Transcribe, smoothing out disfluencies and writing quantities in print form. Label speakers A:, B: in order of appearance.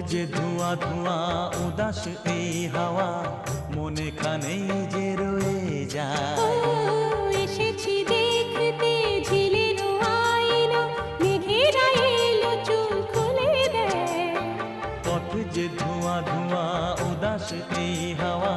A: যে ধোঁয়া ধোঁয়া উদাস এই হাওয়া মনে খানেই যে রয়ে যায়।
B: এসেছি দেখতে ঝিলের আইনা, মেঘেরা এলো চুল খুলে দেয়।
A: পথ যে ধোঁয়া ধোঁয়া উদাস এই হাওয়া